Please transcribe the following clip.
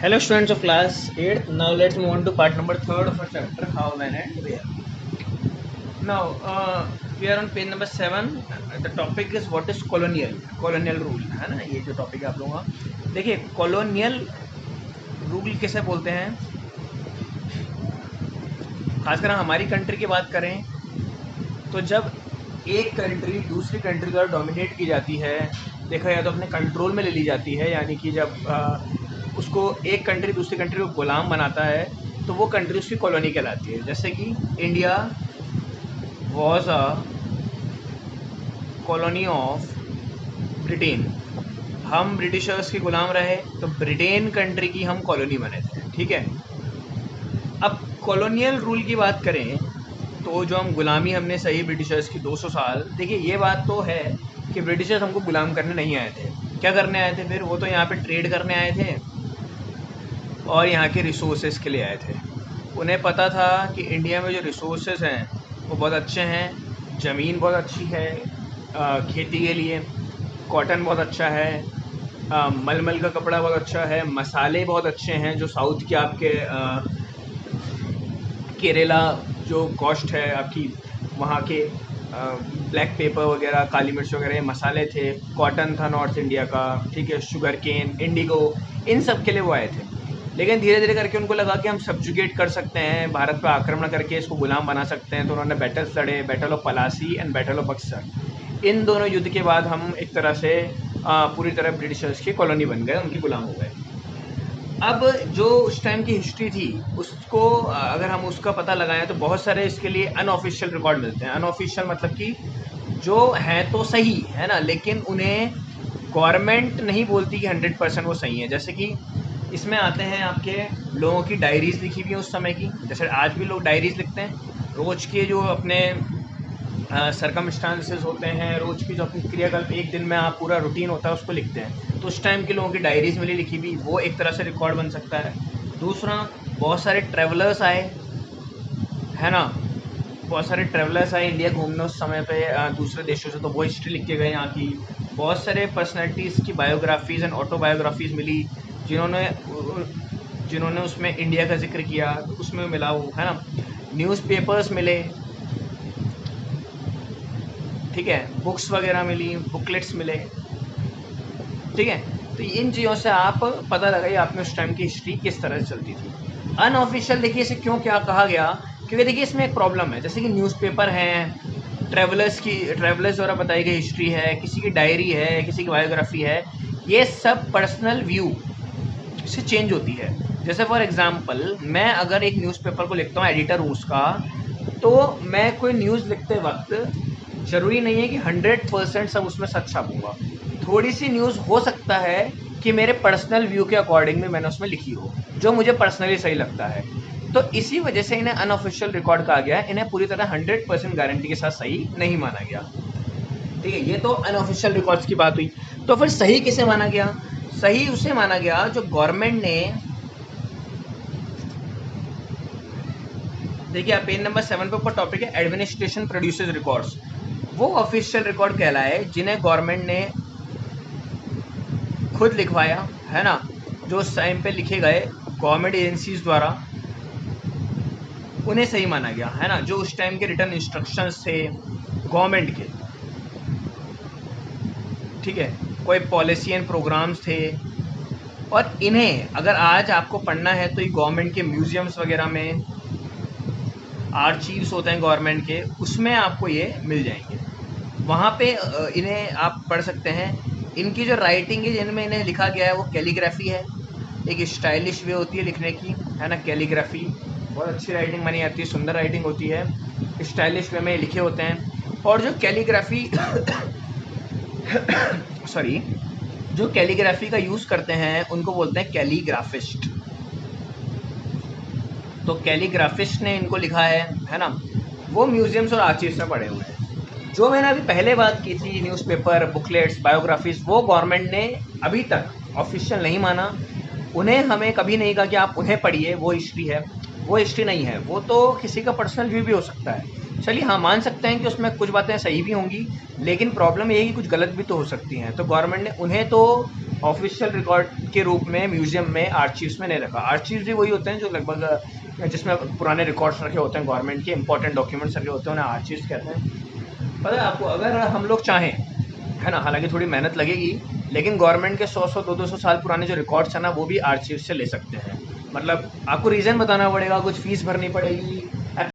Hello students of class 8th. Now let's move on to part number 3rd of our chapter, how, when and where. Now we are on page number 7. The topic is what is colonial rule, है ना. ये जो topic है आप लोगों का, देखिए colonial rule किसे बोलते हैं. खासकर हमारी कंट्री की बात करें तो जब एक कंट्री दूसरी कंट्री द्वारा डोमिनेट की जाती है, देखा या तो अपने कंट्रोल में ले ली जाती है, यानी कि जब उसको एक कंट्री दूसरी कंट्री को गुलाम बनाता है तो वो कंट्री उसकी कॉलोनी कहलाती है. जैसे कि India was a colony of Britain. हम ब्रिटिशर्स के गुलाम रहे तो ब्रिटेन कंट्री की हम कॉलोनी बने थे. ठीक है. अब कॉलोनियल रूल की बात करें तो जो हम गुलामी हमने सही ब्रिटिशर्स की 200 साल, देखिए ये बात तो है कि ब्रिटिशर्स हमको गुलाम करने नहीं आए थे. क्या करने आए थे फिर? वो तो यहाँ पे ट्रेड करने आए थे और यहाँ के रिसोर्सेज के लिए आए थे. उन्हें पता था कि इंडिया में जो रिसोर्सेज हैं वो बहुत अच्छे हैं. ज़मीन बहुत अच्छी है खेती के लिए, कॉटन बहुत अच्छा है, मलमल का कपड़ा बहुत अच्छा है, मसाले बहुत अच्छे हैं जो साउथ के आपके केरला जो कॉस्ट है आपकी, वहाँ के ब्लैक पेपर वगैरह, काली मिर्च वगैरह, ये मसाले थे. कॉटन था नॉर्थ इंडिया का. ठीक है. शुगर केन, इंडिगो, इन सब के लिए वो आए थे. लेकिन धीरे धीरे करके उनको लगा कि हम सब्जुगेट कर सकते हैं, भारत पर आक्रमण करके इसको गुलाम बना सकते हैं. तो उन्होंने बैटल्स लड़े, battle of Plassey and battle of Buxar. इन दोनों युद्ध के बाद हम एक तरह से पूरी तरह ब्रिटिशर्स की कॉलोनी बन गए, उनकी गुलाम हो गए. अब जो उस टाइम की हिस्ट्री थी उसको अगर हम उसका पता लगाएं तो बहुत सारे इसके लिए अनऑफिशियल रिकॉर्ड मिलते हैं. अनऑफिशियल मतलब कि जो हैं तो सही है ना, लेकिन उन्हें गवर्नमेंट नहीं बोलती कि 100% वो सही है. जैसे कि इसमें आते हैं आपके लोगों की डायरीज़ लिखी हुई है उस समय की. जैसे आज भी लोग डायरीज़ लिखते हैं, रोज़ के जो अपने सरकमस्टांसेस होते हैं, रोज़ की जो अपनी क्रियाकल्प, एक दिन में आप पूरा रूटीन होता है उसको लिखते हैं. तो उस टाइम के लोगों की डायरीज़ मिली लिखी हुई, वो एक तरह से रिकॉर्ड बन सकता है. दूसरा, बहुत सारे ट्रैवलर्स आए, है ना. बहुत सारे ट्रैवलर्स आए इंडिया घूमने उस समय पे दूसरे देशों से, तो वो हिस्ट्री लिख के गए यहाँ की. बहुत सारे पर्सनैलिटीज़ की बायोग्राफीज़ एंड ऑटोबायोग्राफीज़ मिली जिन्होंने उसमें इंडिया का जिक्र किया, तो उसमें मिला वो, है ना. न्यूज़पेपर्स मिले. ठीक है. बुक्स वगैरह मिली, बुकलेट्स मिले. ठीक है. तो इन चीज़ों से आप पता लगाइए आपने उस टाइम की हिस्ट्री किस तरह से चलती थी. अनऑफिशियल देखिए इसे क्यों क्या कहा गया, क्योंकि देखिए इसमें एक प्रॉब्लम है. जैसे कि न्यूज़पेपर हैं, ट्रैवलर्स द्वारा बताई गई हिस्ट्री है, किसी की डायरी है, किसी की बायोग्राफी है, ये सब पर्सनल व्यू से चेंज होती है. जैसे फॉर एग्जांपल मैं अगर एक न्यूज़पेपर को लिखता हूँ, एडिटर हूँ उसका, तो मैं कोई न्यूज़ लिखते वक्त ज़रूरी नहीं है कि 100% सब उसमें सच छापूँगा. थोड़ी सी न्यूज़ हो सकता है कि मेरे पर्सनल व्यू के अकॉर्डिंग में मैंने उसमें लिखी हो, जो मुझे पर्सनली सही लगता है. तो इसी वजह से इन्हें अनऑफिशियल रिकॉर्ड कहा गया है. इन्हें पूरी तरह 100% गारंटी के साथ सही नहीं माना गया. ठीक है. ये तो अनऑफिशियल रिकॉर्ड्स की बात हुई. तो फिर सही किसे माना गया? सही उसे माना गया जो गवर्नमेंट ने, देखिए आप पेज नंबर 7 पे ऊपर टॉपिक है एडमिनिस्ट्रेशन प्रोड्यूसेस रिकॉर्ड्स. वो ऑफिशियल रिकॉर्ड कहलाए जिन्हें गवर्नमेंट ने खुद लिखवाया, है ना, जो उस टाइम पे लिखे गए गवर्नमेंट एजेंसीज द्वारा, उन्हें सही माना गया, है ना. जो उस टाइम के रिटर्न इंस्ट्रक्शंस थे गवर्नमेंट के. ठीक है. कोई पॉलिसी एंड प्रोग्राम्स थे, और इन्हें अगर आज आपको पढ़ना है तो ये गवर्नमेंट के म्यूजियम्स वगैरह में, आर्चीव्स होते हैं गवर्नमेंट के, उसमें आपको ये मिल जाएंगे. वहाँ पे इन्हें आप पढ़ सकते हैं. इनकी जो राइटिंग है जिनमें इन्हें लिखा गया है वो कैलीग्राफी है. एक स्टाइलिश वे होती है लिखने की, है ना. कैलीग्राफी बहुत अच्छी राइटिंग मानी जाती है, सुंदर राइटिंग होती है, स्टाइलिश वे में लिखे होते हैं. और जो कैलीग्राफी सॉरी, जो कैलीग्राफी का यूज़ करते हैं उनको बोलते हैं कैलीग्राफिस्ट. तो कैलीग्राफिस्ट ने इनको लिखा है ना. वो म्यूजियम्स और आर्चीव्स में पड़े हुए हैं. जो मैंने अभी पहले बात की थी, न्यूज़पेपर, बुकलेट्स, बायोग्राफीज़, वो गवर्नमेंट ने अभी तक ऑफिशियल नहीं माना. उन्हें हमें कभी नहीं कहा कि आप उन्हें पढ़िए, वो हिस्ट्री है. वो हिस्ट्री नहीं है, वो तो किसी का पर्सनल व्यू भी हो सकता है. चलिए हाँ, मान सकते हैं कि उसमें कुछ बातें सही भी होंगी, लेकिन प्रॉब्लम ये है कि कुछ गलत भी तो हो सकती हैं. तो गवर्नमेंट ने उन्हें तो ऑफिशियल रिकॉर्ड के रूप में म्यूजियम में आर्चीव्स में नहीं रखा। आर्चीव्स भी वही होते हैं जो लगभग जिसमें पुराने रिकॉर्ड्स रखे होते हैं, गवर्नमेंट के इंपॉर्टेंट डॉक्यूमेंट्स रखे होते हैं, उन्हें आर्चीव्स कहते हैं। पता है आपको, अगर हम लोग चाहें, है ना, हालांकि थोड़ी मेहनत लगेगी, लेकिन गवर्नमेंट के 100-100 200 साल पुराने जो रिकॉर्ड्स हैं ना, वो भी आर्चीव से ले सकते हैं। मतलब आपको रीज़न बताना पड़ेगा, कुछ फीस भरनी पड़ेगी,